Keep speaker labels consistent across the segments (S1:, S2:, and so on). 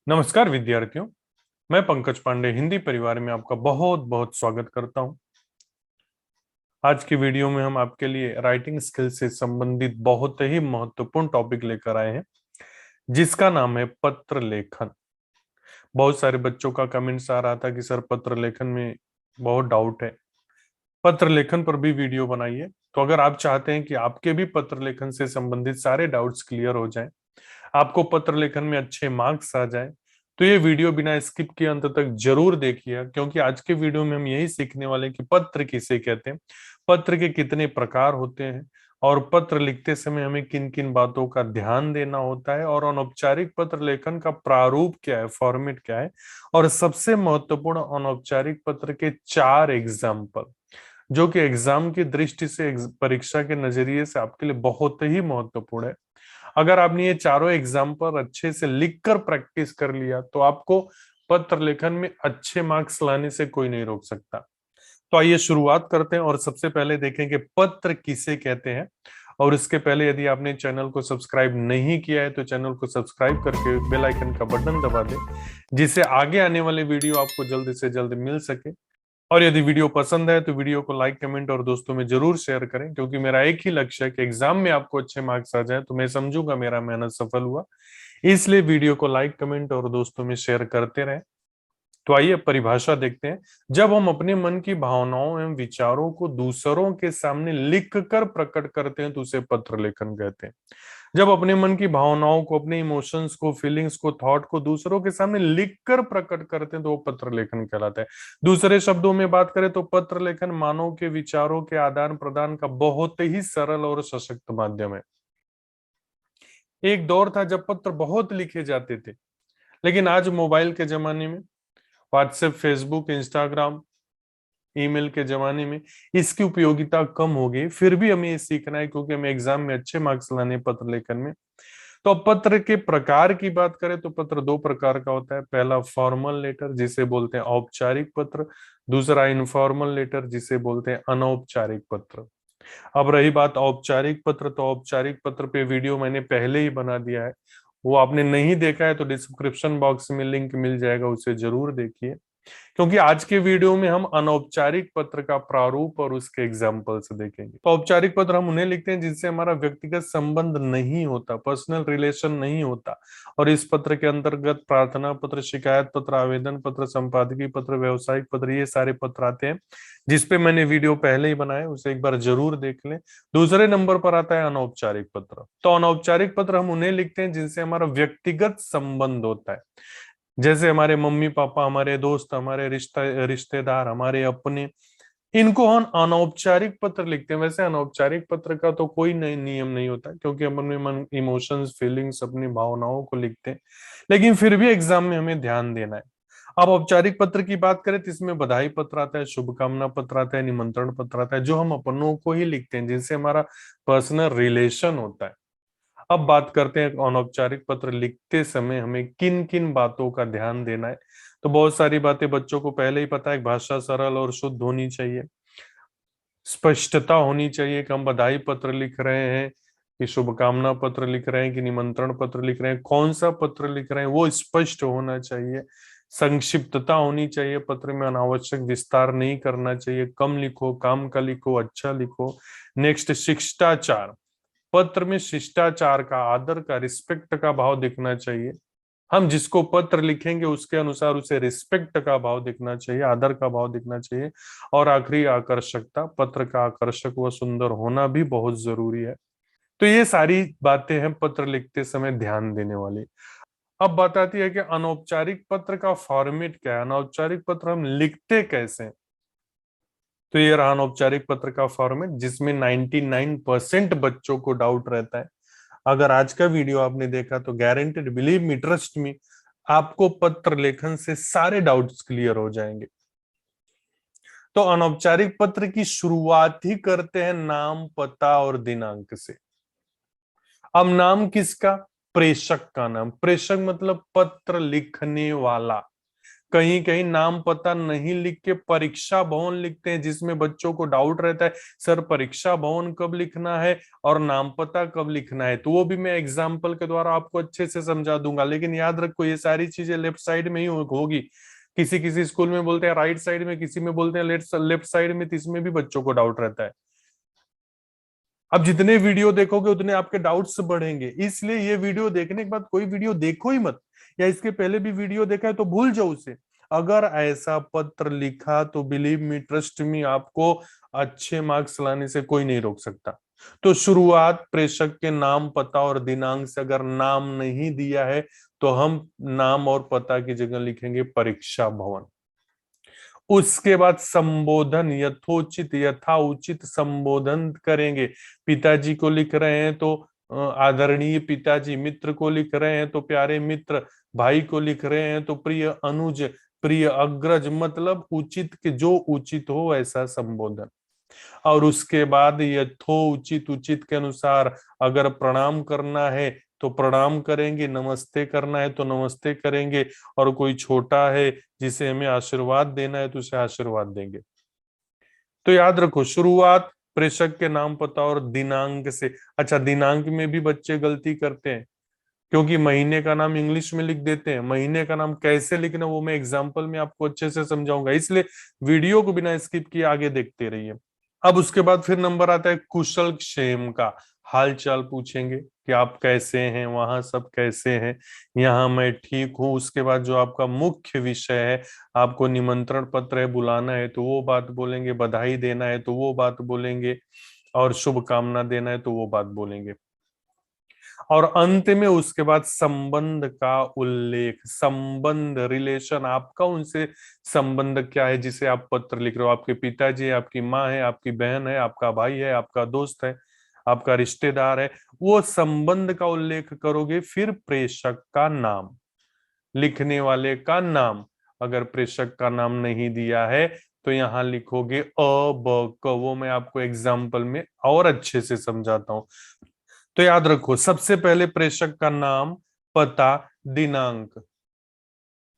S1: नमस्कार विद्यार्थियों। मैं पंकज पांडे हिंदी परिवार में आपका बहुत बहुत स्वागत करता हूं। आज की वीडियो में हम आपके लिए राइटिंग स्किल से संबंधित बहुत ही महत्वपूर्ण टॉपिक लेकर आए हैं, जिसका नाम है पत्र लेखन। बहुत सारे बच्चों का कमेंट्स आ रहा था कि सर पत्र लेखन में बहुत डाउट है, पत्र लेखन पर भी वीडियो बनाइए। तो अगर आप चाहते हैं कि आपके भी पत्र लेखन से संबंधित सारे डाउट्स क्लियर हो जाएं, आपको पत्र लेखन में अच्छे मार्क्स आ जाए, तो ये वीडियो बिना स्किप किए अंत तक जरूर देखिए, क्योंकि आज के वीडियो में हम यही सीखने वाले हैं कि पत्र किसे कहते हैं, पत्र के कितने प्रकार होते हैं, और पत्र लिखते समय हमें किन किन बातों का ध्यान देना होता है, और अनौपचारिक पत्र लेखन का प्रारूप क्या है, फॉर्मेट क्या है, और सबसे महत्वपूर्ण अनौपचारिक पत्र के 4 एग्जाम्पल, जो कि एग्जाम की दृष्टि से, परीक्षा के नजरिए से आपके लिए बहुत ही महत्वपूर्ण है। अगर आपने ये चारों एग्जाम्पल अच्छे से लिखकर प्रैक्टिस कर लिया तो आपको पत्र लेखन में अच्छे मार्क्स लाने से कोई नहीं रोक सकता। तो आइए शुरुआत करते हैं, और सबसे पहले देखेंगे पत्र किसे कहते हैं। और इसके पहले यदि आपने चैनल को सब्सक्राइब नहीं किया है तो चैनल को सब्सक्राइब करके बेल आइकन का बटन दबा दें, जिससे आगे आने वाले वीडियो आपको जल्द से जल्द मिल सके। और यदि वीडियो पसंद है तो वीडियो को लाइक, कमेंट और दोस्तों में जरूर शेयर करें, क्योंकि मेरा एक ही लक्ष्य है कि एग्जाम में आपको अच्छे मार्क्स आ जाए तो मैं समझूंगा मेरा मेहनत सफल हुआ। इसलिए वीडियो को लाइक, कमेंट और दोस्तों में शेयर करते रहें। तो आइए परिभाषा देखते हैं। जब हम अपने मन की भावनाओं एवं विचारों को दूसरों के सामने लिख कर प्रकट करते हैं तो उसे पत्र लेखन कहते हैं। जब अपने मन की भावनाओं को, अपने इमोशंस को, फीलिंग्स को, थॉट को दूसरों के सामने लिखकर प्रकट करते हैं तो वो पत्र लेखन कहलाता है। दूसरे शब्दों में बात करें तो पत्र लेखन मानव के विचारों के आदान प्रदान का बहुत ही सरल और सशक्त माध्यम है। एक दौर था जब पत्र बहुत लिखे जाते थे, लेकिन आज मोबाइल के जमाने में, व्हाट्सएप, फेसबुक, इंस्टाग्राम, ईमेल के जमाने में इसकी उपयोगिता कम हो गई। फिर भी हमें ये सीखना है, क्योंकि हमें एग्जाम में अच्छे मार्क्स लाने पत्र लेखन में। तो अब पत्र के प्रकार की बात करें तो पत्र 2 प्रकार का होता है। पहला फॉर्मल लेटर, जिसे बोलते हैं औपचारिक पत्र। दूसरा इनफॉर्मल लेटर, जिसे बोलते हैं अनौपचारिक पत्र। अब रही बात औपचारिक पत्र, तो औपचारिक पत्र पे वीडियो मैंने पहले ही बना दिया है। वो आपने नहीं देखा है तो डिस्क्रिप्शन बॉक्स में लिंक मिल जाएगा, उसे जरूर देखिए। क्योंकि आज के वीडियो में हम अनौपचारिक पत्र का प्रारूप और उसके एग्जाम्पल्स देखेंगे। तो औपचारिक पत्र हम उन्हें लिखते हैं जिनसे हमारा व्यक्तिगत संबंध नहीं होता, पर्सनल रिलेशन नहीं होता। और इस पत्र के अंतर्गत प्रार्थना पत्र, शिकायत पत्र, आवेदन पत्र, संपादकीय पत्र, व्यवसायिक पत्र, ये सारे पत्र आते हैं, जिसपे मैंने वीडियो पहले ही बनाया, उसे एक बार जरूर देख लें। दूसरे नंबर पर आता है अनौपचारिक पत्र। तो अनौपचारिक पत्र हम उन्हें लिखते हैं जिनसे हमारा व्यक्तिगत संबंध होता है, जैसे हमारे मम्मी पापा, हमारे दोस्त, हमारे रिश्तेदार, हमारे अपने। इनको हम अनौपचारिक पत्र लिखते हैं। वैसे अनौपचारिक पत्र का तो कोई नियम नहीं होता, क्योंकि हम अपने मन, इमोशंस, फीलिंग्स, अपनी भावनाओं को लिखते हैं, लेकिन फिर भी एग्जाम में हमें ध्यान देना है। अब औपचारिक पत्र की बात करें तो इसमें बधाई पत्र आता है, शुभकामना पत्र आता है, निमंत्रण पत्र आता है, जो हम अपनों को ही लिखते हैं, जिनसे हमारा पर्सनल रिलेशन होता है। अब बात करते हैं अनौपचारिक पत्र लिखते समय हमें किन किन बातों का ध्यान देना है। तो बहुत सारी बातें बच्चों को पहले ही पता है। भाषा सरल और शुद्ध होनी चाहिए, स्पष्टता होनी चाहिए कि हम बधाई पत्र लिख रहे हैं, कि शुभकामना पत्र लिख रहे हैं, कि निमंत्रण पत्र लिख रहे हैं, कौन सा पत्र लिख रहे हैं वो स्पष्ट होना चाहिए। संक्षिप्तता होनी चाहिए, पत्र में अनावश्यक विस्तार नहीं करना चाहिए। कम लिखो, काम का लिखो, अच्छा लिखो। नेक्स्ट, शिष्टाचार। पत्र में शिष्टाचार का, आदर का, रिस्पेक्ट का भाव दिखना चाहिए। हम जिसको पत्र लिखेंगे उसके अनुसार उसे रिस्पेक्ट का भाव दिखना चाहिए, आदर का भाव दिखना चाहिए। और आखिरी, आकर्षकता। पत्र का आकर्षक व सुंदर होना भी बहुत जरूरी है। तो ये सारी बातें हैं पत्र लिखते समय ध्यान देने वाली। अब बात आती है कि अनौपचारिक पत्र का फॉर्मेट क्या है, अनौपचारिक पत्र हम लिखते कैसे हैं। तो ये रहा अनौपचारिक पत्र का फॉर्मेट, जिसमें 99% बच्चों को डाउट रहता है। अगर आज का वीडियो आपने देखा तो guaranteed, believe me, trust me, आपको पत्र लेखन से सारे डाउट्स क्लियर हो जाएंगे। तो अनौपचारिक पत्र की शुरुआत ही करते हैं नाम, पता और दिनांक से। अब नाम किसका? प्रेषक का नाम। प्रेषक मतलब पत्र लिखने वाला। कहीं कहीं नाम पता नहीं लिख के परीक्षा भवन लिखते हैं, जिसमें बच्चों को डाउट रहता है सर परीक्षा भवन कब लिखना है और नाम पता कब लिखना है। तो वो भी मैं एग्जाम्पल के द्वारा आपको अच्छे से समझा दूंगा। लेकिन याद रखो ये सारी चीजें लेफ्ट साइड में ही होगी। किसी किसी स्कूल में बोलते हैं राइट साइड में, किसी में बोलते हैं लेफ्ट साइड में, तो इसमें भी बच्चों को डाउट रहता है। अब जितने वीडियो देखोगे उतने आपके डाउट्स बढ़ेंगे, इसलिए ये वीडियो देखने के बाद कोई वीडियो देखो ही मत, या इसके पहले भी वीडियो देखा है तो भूल जाओ उसे। अगर ऐसा पत्र लिखा तो बिलीव मी, ट्रस्ट मी, आपको अच्छे मार्क्स लाने से कोई नहीं रोक सकता। तो शुरुआत प्रेषक के नाम पता और दिनांक से। अगर नाम नहीं दिया है तो हम नाम और पता की जगह लिखेंगे परीक्षा भवन। उसके बाद संबोधन, यथोचित यथा उचित संबोधन करेंगे। पिताजी को लिख रहे हैं तो आदरणीय पिताजी, मित्र को लिख रहे हैं तो प्यारे मित्र, भाई को लिख रहे हैं तो प्रिय अनुज, प्रिय अग्रज, मतलब उचित के जो उचित हो ऐसा संबोधन। और उसके बाद यथोचित, उचित के अनुसार, अगर प्रणाम करना है तो प्रणाम करेंगे, नमस्ते करना है तो नमस्ते करेंगे, और कोई छोटा है जिसे हमें आशीर्वाद देना है तो उसे आशीर्वाद देंगे। तो याद रखो शुरुआत प्रेषक के नाम पता और दिनांक से। अच्छा, दिनांक में भी बच्चे गलती करते हैं, क्योंकि महीने का नाम इंग्लिश में लिख देते हैं। महीने का नाम कैसे लिखना वो मैं एग्जाम्पल में आपको अच्छे से समझाऊंगा, इसलिए वीडियो को बिना स्किप किए आगे देखते रहिए। अब उसके बाद फिर नंबर आता है कुशल क्षेम का। हाल चाल पूछेंगे कि आप कैसे हैं, वहां सब कैसे हैं, यहाँ मैं ठीक हूँ। उसके बाद जो आपका मुख्य विषय है, आपको निमंत्रण पत्र है, बुलाना है तो वो बात बोलेंगे, बधाई देना है तो वो बात बोलेंगे, और शुभकामना देना है तो वो बात बोलेंगे। और अंत में उसके बाद संबंध का उल्लेख, संबंध, रिलेशन, आपका उनसे संबंध क्या है जिसे आप पत्र लिख रहे हो। आपके पिताजी है, आपकी माँ है, आपकी बहन है, आपका भाई है, आपका दोस्त है, आपका रिश्तेदार है, वो संबंध का उल्लेख करोगे। फिर प्रेषक का नाम, लिखने वाले का नाम। अगर प्रेषक का नाम नहीं दिया है तो यहां लिखोगे अ ब क। वो मैं आपको एग्जाम्पल में और अच्छे से समझाता हूं। तो याद रखो सबसे पहले प्रेषक का नाम, पता, दिनांक।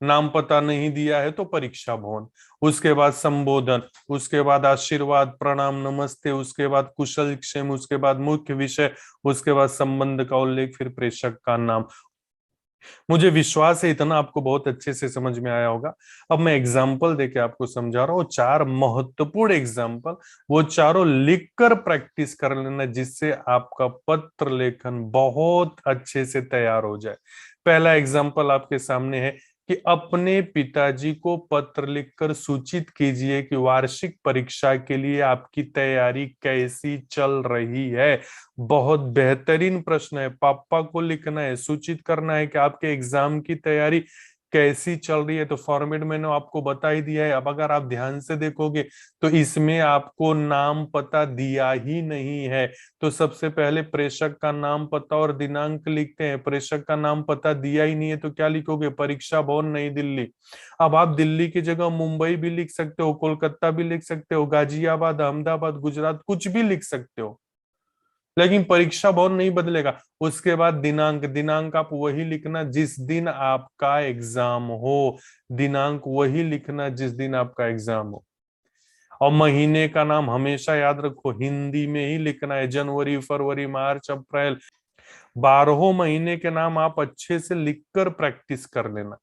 S1: नाम पता नहीं दिया है तो परीक्षा भवन। उसके बाद संबोधन, उसके बाद आशीर्वाद, प्रणाम, नमस्ते, उसके बाद कुशल क्षेम, उसके बाद मुख्य विषय, उसके बाद संबंध का उल्लेख, फिर प्रेषक का नाम। मुझे विश्वास है इतना आपको बहुत अच्छे से समझ में आया होगा। अब मैं एग्जाम्पल देके आपको समझा रहा हूँ, चार महत्वपूर्ण एग्जाम्पल, वो चारों लिखकर प्रैक्टिस कर लेना, जिससे आपका पत्र लेखन बहुत अच्छे से तैयार हो जाए। पहला एग्जाम्पल आपके सामने है कि अपने पिताजी को पत्र लिखकर सूचित कीजिए कि वार्षिक परीक्षा के लिए आपकी तैयारी कैसी चल रही है। बहुत बेहतरीन प्रश्न है। पापा को लिखना है, सूचित करना है कि आपके एग्जाम की तैयारी कैसी चल रही है। तो फॉर्मेट मैंने आपको बता ही दिया है। अब अगर आप ध्यान से देखोगे तो इसमें आपको नाम पता दिया ही नहीं है। तो सबसे पहले प्रेषक का नाम पता और दिनांक लिखते हैं। प्रेषक का नाम पता दिया ही नहीं है तो क्या लिखोगे, परीक्षा भवन नई दिल्ली। अब आप दिल्ली की जगह मुंबई भी लिख सकते हो, कोलकाता भी लिख सकते हो, गाजियाबाद, अहमदाबाद, गुजरात, कुछ भी लिख सकते हो, लेकिन परीक्षा भवन नहीं बदलेगा। उसके बाद दिनांक, दिनांक आप वही लिखना जिस दिन आपका एग्जाम हो। दिनांक वही लिखना जिस दिन आपका एग्जाम हो। और महीने का नाम हमेशा याद रखो हिंदी में ही लिखना है। जनवरी, फरवरी, मार्च, अप्रैल, 12 महीने के नाम आप अच्छे से लिखकर प्रैक्टिस कर लेना,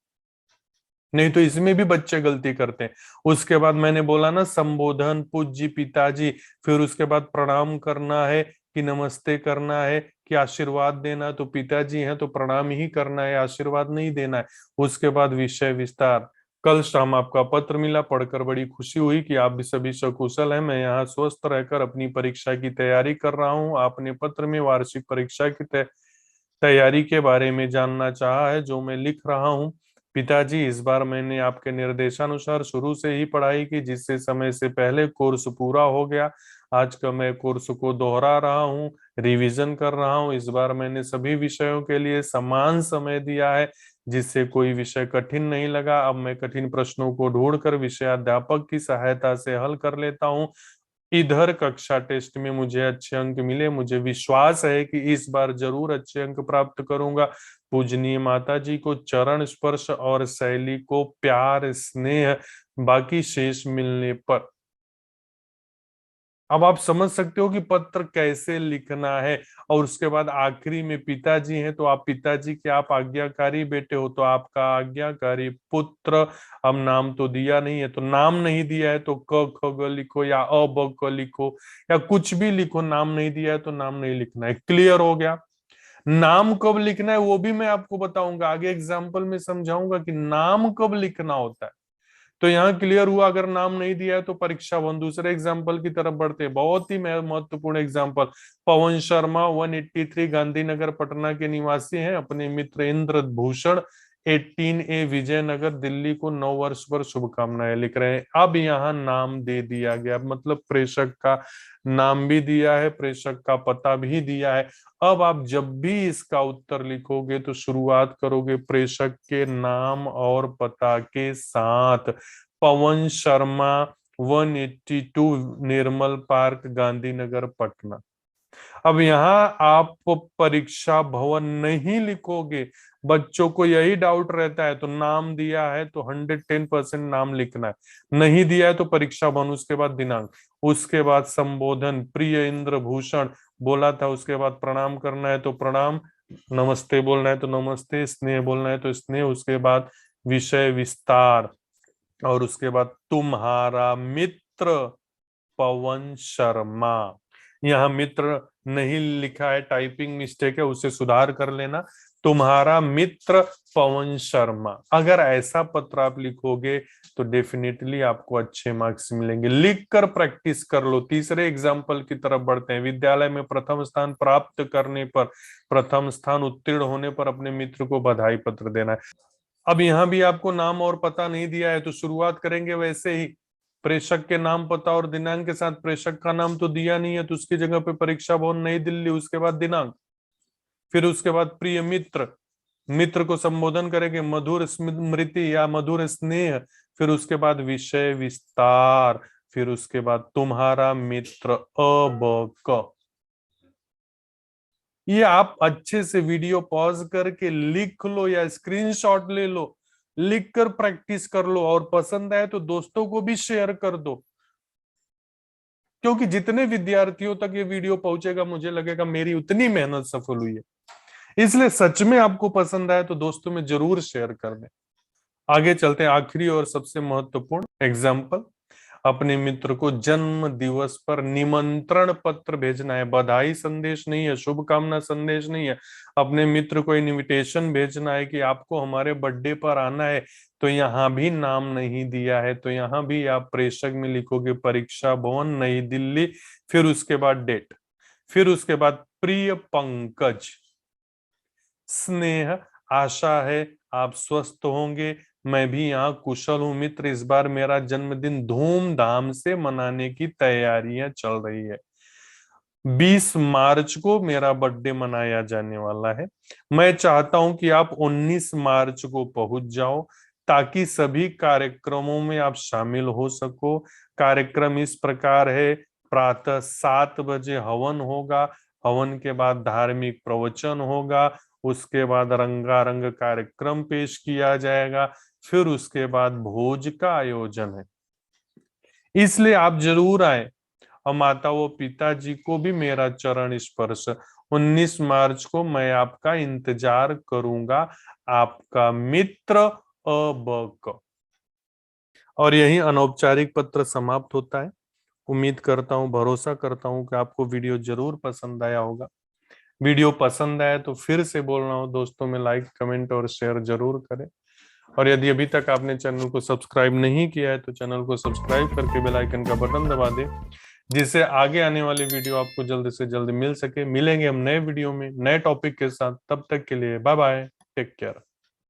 S1: नहीं तो इसमें भी बच्चे गलती करते हैं। उसके बाद मैंने बोला ना, संबोधन, पूज्य पिताजी, फिर उसके बाद प्रणाम करना है कि नमस्ते करना है कि आशीर्वाद देना है। तो पिताजी हैं तो प्रणाम ही करना है, आशीर्वाद नहीं देना है। उसके बाद विषय विस्तार। कल शाम आपका पत्र मिला, पढ़कर बड़ी खुशी हुई कि आप भी सभी सकुशल हैं। मैं यहाँ स्वस्थ रहकर अपनी परीक्षा की तैयारी कर रहा हूँ। आपने पत्र में वार्षिक परीक्षा की तैयारी के बारे में जानना चाहा है, जो मैं लिख रहा हूँ। पिताजी, इस बार मैंने आपके निर्देशानुसार शुरू से ही पढ़ाई की, जिससे समय से पहले कोर्स पूरा हो गया। आज का मैं कोर्स को दोहरा रहा हूँ, रिवीजन कर रहा हूँ। इस बार मैंने सभी विषयों के लिए समान समय दिया है, जिससे कोई विषय कठिन नहीं लगा। अब मैं कठिन प्रश्नों को ढूंढकर विषयाध्यापक की सहायता से हल कर लेता हूँ। इधर कक्षा टेस्ट में मुझे अच्छे अंक मिले, मुझे विश्वास है कि इस बार जरूर अच्छे अंक प्राप्त करूंगा। पूजनीय माता जी को चरण स्पर्श और शैली को प्यार स्नेह बाकी शेष मिलने पर। अब आप समझ सकते हो कि पत्र कैसे लिखना है। और उसके बाद आखिरी में पिताजी हैं तो आप पिताजी के आप आज्ञाकारी बेटे हो तो आपका आज्ञाकारी पुत्र। अब नाम तो दिया नहीं है तो नाम नहीं दिया है तो क ख ग लिखो या अ ब क लिखो या कुछ भी लिखो, नाम नहीं दिया है तो नाम नहीं लिखना है। क्लियर हो गया। नाम कब लिखना है वो भी मैं आपको बताऊंगा, आगे एग्जाम्पल में समझाऊंगा कि नाम कब लिखना होता है। तो यहाँ क्लियर हुआ, अगर नाम नहीं दिया है तो परीक्षा वन। दूसरे एग्जाम्पल की तरफ बढ़ते हैं, बहुत ही महत्वपूर्ण एग्जाम्पल। पवन शर्मा 183 गांधीनगर पटना के निवासी हैं, अपने मित्र इंद्रभूषण 18A विजयनगर दिल्ली को 9 वर्ष पर शुभकामनाएं लिख रहे हैं। अब यहाँ नाम दे दिया गया, मतलब प्रेषक का नाम भी दिया है, प्रेषक का पता भी दिया है। अब आप जब भी इसका उत्तर लिखोगे तो शुरुआत करोगे प्रेषक के नाम और पता के साथ। पवन शर्मा 182 निर्मल पार्क गांधीनगर पटना। अब यहाँ आप परीक्षा भवन नहीं लिखोगे, बच्चों को यही डाउट रहता है, तो नाम दिया है तो 110% नाम लिखना है, नहीं दिया है तो परीक्षा भवन, उसके बाद दिनांक, उसके बाद संबोधन प्रिय इंद्रभूषण बोला था, उसके बाद प्रणाम करना है तो प्रणाम, नमस्ते बोलना है तो नमस्ते, स्नेह बोलना है तो स्नेह, उसके बाद विषय विस्तार, और उसके बाद तुम्हारा मित्र पवन शर्मा। यहाँ मित्र नहीं लिखा है, टाइपिंग मिस्टेक है, उसे सुधार कर लेना। तुम्हारा मित्र पवन शर्मा, अगर ऐसा पत्र आप लिखोगे तो डेफिनेटली आपको अच्छे मार्क्स मिलेंगे। लिख कर प्रैक्टिस कर लो। तीसरे एग्जाम्पल की तरफ बढ़ते हैं। विद्यालय में प्रथम स्थान प्राप्त करने पर, प्रथम स्थान उत्तीर्ण होने पर अपने मित्र को बधाई पत्र देना है। अब यहाँ भी आपको नाम और पता नहीं दिया है तो शुरुआत करेंगे वैसे ही, प्रेषक के नाम पता और दिनांक के साथ। प्रेषक का नाम तो दिया नहीं है तो उसकी जगह पे परीक्षा भवन नई दिल्ली, उसके बाद दिनांक, फिर उसके बाद प्रिय मित्र, मित्र को संबोधन करेंगे मधुर स्मृति या मधुर स्नेह, फिर उसके बाद विषय विस्तार, फिर उसके बाद तुम्हारा मित्र अब। ये आप अच्छे से वीडियो पॉज करके लिख लो या स्क्रीनशॉट ले लो, लिख कर प्रैक्टिस कर लो, और पसंद आए तो दोस्तों को भी शेयर कर दो, क्योंकि जितने विद्यार्थियों तक ये वीडियो पहुंचेगा मुझे लगेगा मेरी उतनी मेहनत सफल हुई है। इसलिए सच में आपको पसंद आए तो दोस्तों में जरूर शेयर कर दें। आगे चलते हैं, आखिरी और सबसे महत्वपूर्ण एग्जाम्पल। अपने मित्र को जन्म दिवस पर निमंत्रण पत्र भेजना है, बधाई संदेश नहीं है, शुभकामना संदेश नहीं है, अपने मित्र को इनविटेशन भेजना है कि आपको हमारे बर्थडे पर आना है। तो यहाँ भी नाम नहीं दिया है तो यहाँ भी आप प्रेषक में लिखोगे परीक्षा भवन नई दिल्ली, फिर उसके बाद डेट, फिर उसके बाद प्रिय पंकज, स्नेह, आशा है आप स्वस्थ होंगे, मैं भी यहाँ कुशल हूँ मित्र, इस बार मेरा जन्मदिन धूमधाम से मनाने की तैयारियां चल रही है। 20 मार्च को मेरा बर्थडे मनाया जाने वाला है, मैं चाहता हूं कि आप 19 मार्च को पहुंच जाओ ताकि सभी कार्यक्रमों में आप शामिल हो सको। कार्यक्रम इस प्रकार है, प्रातः 7 बजे हवन होगा, हवन के बाद धार्मिक प्रवचन होगा, उसके बाद रंगारंग कार्यक्रम पेश किया जाएगा, फिर उसके बाद भोज का आयोजन है। इसलिए आप जरूर आए, और माता व पिताजी को भी मेरा चरण स्पर्श। 19 मार्च को मैं आपका इंतजार करूंगा, आपका मित्र अब। और यही अनौपचारिक पत्र समाप्त होता है। उम्मीद करता हूं, भरोसा करता हूं कि आपको वीडियो जरूर पसंद आया होगा। वीडियो पसंद आया तो फिर से बोल रहा हूं दोस्तों में लाइक कमेंट और शेयर जरूर करें। और यदि अभी तक आपने चैनल को सब्सक्राइब नहीं किया है तो चैनल को सब्सक्राइब करके बेल आइकन का बटन दबा दें, जिससे आगे आने वाली वीडियो आपको जल्द से जल्द मिल सके। मिलेंगे हम नए वीडियो में नए टॉपिक के साथ, तब तक के लिए बाय बाय, टेक केयर।